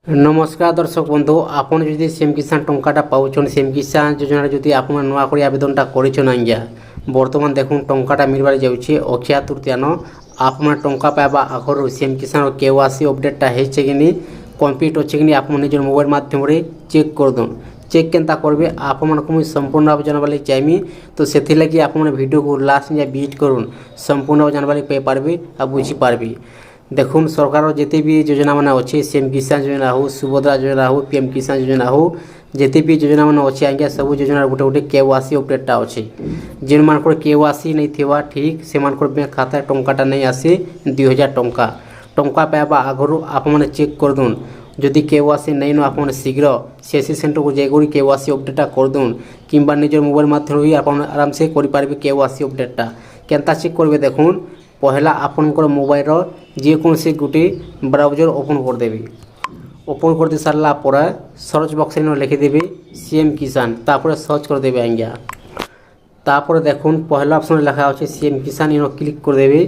नमस्कार दर्शक बंधु आपन जदि सीएम किसान टंकाटा पाउछन सीएम किसान योजना जदि आपन नुआ कर आवेदनटा करिछन आज्ञा बर्तमान देखुन टंकाटा मिलबार जाउछि अक्षय तृतीयान आपन टंका पाइबा आगर सीएम किसान केवासी अपडेटटा हेछे कि नि कंप्लीट अछि कि नि आपन निजर मोबाइल माध्यम रे चेक कर दन चेक केनता करबे आपन को मुई संपूर्ण भाव जानबाली चाहमी तो सेथि लागि आपन वीडियो को लास्ट या विजिट करूँ संपूर्ण जानबाली पे पारबे आ बुझी पारबे। देखुन सरकार जिते भी योजना मान अच्छे सीएम किसान योजना हो सुभद्रा योजना हो पीएम किसान योजना हो जिते भी योजना मान अच्छे आज्ञा सब योजना गोटे गोटे केवासी अपडेटा अच्छे जिन मान केवासी नहीं थिबा ठीक से बैंक खाता टंकाटा नहीं आसे 2000 टंका पाइबा आगु आप चेक कर दून जदि केवासी नहीं न आप शीघ्र सीएससी सेंटर को जाइए केवासी अपडेटा कर दून कि निजर मोबाइल माध्यम भी आप आराम से करें केवासी अपडेटा केनता चेक करेंगे देखुन पहला आपनकर मोबाइल जेकोसी गोटे ब्राउजर ओपन कर देबे ओपन कर दे सारा पर सर्च बॉक्स में लिखिदेवे सीएम किसान तापर सर्च कर देबे आज्ञा तापर देखुन पहला ऑप्शन लिखा अच्छे सीएम किसान इन क्लिक कर देबे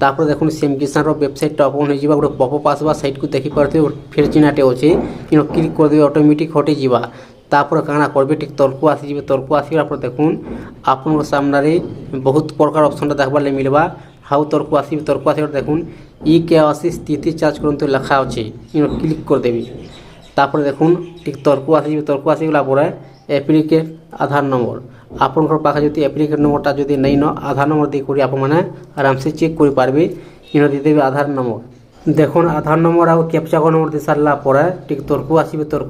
तापर देखुन सीएम किसान वेबसाइट ओपन हो जावा गोटे पॉपअप आसवा साइट को देखि पारते फिर चिन्हाटे अच्छे इन क्लिक कर देबे ऑटोमेटिक हटि जावा तापर काना करबे ठीक तलकू आसी तलकू आसला पर देखुन आपन सामने बहुत प्रकार ऑप्शन देखबार मिलवा हाउ तर्क आस देखुन ई केवासी स्थिति चार्ज करते लिखा अच्छे इन क्लिक कर देवी तापर देखुन ठीक तर्क आसगला एप्लिकेट आधार नंबर आपन पाखे जो एप्लिकेट नंबरटा जो नहीं न आधार नंबर देकर आप आराम से चेक कर पारे इन देदेवे आधार नंबर देखुन आधार नंबर आ कैप्चा नंबर दे सारा पर ठीक तर्क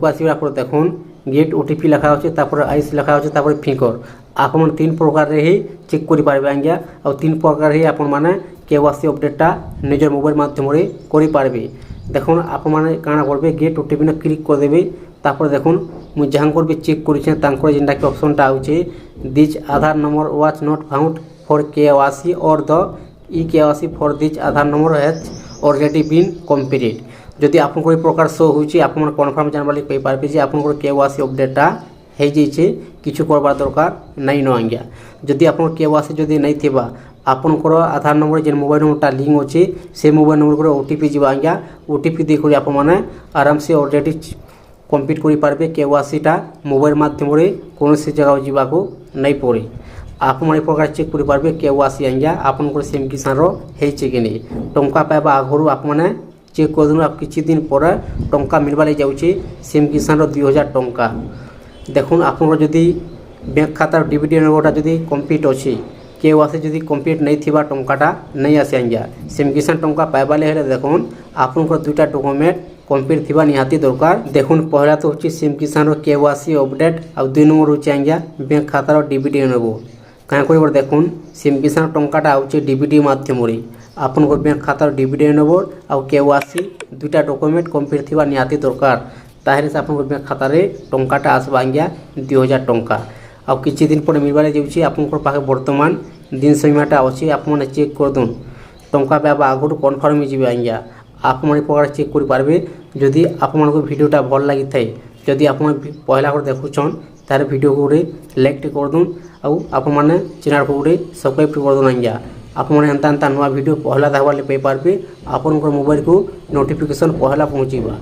आसला पर देखुन गेट ओटीपी लिखा अच्छे आईस लिखा अच्छे फिंगर आप तीन प्रकार ही चेक कर पारे आज्ञा और तीन प्रकार ही आपण मैंने केवासी अपडेटा निजर मोबाइल माध्यम करें देखुन आप काना करेंगे गेट ओटीपी ने क्लिक कर देवे तापर देखुन मुझे जहाँ भी चेक कर जेनटा कि ऑप्शनटा आउचे this Aadhaar number was not found for KYC और the e KYC for this Aadhaar number has already been completed जदि आप प्रकार शो होची आप कन्फर्म जानवाली पारे आप केवासी अपडेटा हो जाइए किछु करबार दरकार नहीं न आज्ञा जदि आप केवासी जदि नहीं थिबा आपनकर आधार नंबर जेन मोबाइल नंबरटा लिंक अच्छे से मोबाइल नंबर को ओटीपी जीवा आज्ञा ओटीपी देकर आप आराम से ऑलरेडी कंप्लीट कर पारे केवासीटा मोबाइल माध्यम कौन जगह जावाक नहीं पड़े आप प्रकार चेक कर पारे केवासी आज्ञा आपनकर सीएम किसान होइछे कि नहीं टंका पाइबा आगु आप चेक कर दूँ किछि दिन पर टंका मिलबार जाऊँचे सीएम किसान 2000 टंका देखुन आपन जदि बैंक खातार डीबीटी नंबरटा जदि कंप्लीट अच्छे केवासी जदि कंप्लीट नहीं थिबा टंकाटा नहीं आसे आज्ञा सीएम किसान टंका पाइबाले हेले देखुन आपनकर दुईटा डॉक्यूमेंट कंप्लीट थिबा निहाती दरकार देखुन पहला तो होची सीएम किसान केवासी अपडेट और दुई नंबर होची आज्ञा बैंक खातार डीबीटी नंबर क्या कर देखुन सीएम किसान टंकाटा आउचे डीबीटी माध्यम आपन बैंक खातार डीबीटी नंबर और केवासी दुईटा डॉक्यूमेंट कंप्लीट थिबा निहाती दरकार ताहले से आपन बैंक खाता रे टंकाटा आसबा आज्ञा 2000 टंका आ किछि दिन पर मिलबार जाउछि आपन पाखे वर्तमान दिन सीमाटा अच्छे आप चेक कर दून टंका पाइबा आगु कन्फर्म हो जाए आज्ञा आप प्रकार चेक कर पारे जदि आप भिडियोटा भल लगी थाए जदि आप पहला कर देखुछन तार वीडियो को लाइक कर दून आप चैनल को सब्सक्राइब कर दून आज्ञा आप एंता नुआ वीडियो पहला देखा पारे आपन मोबाइल को नोटिफिकेशन पहला पहुँचवा।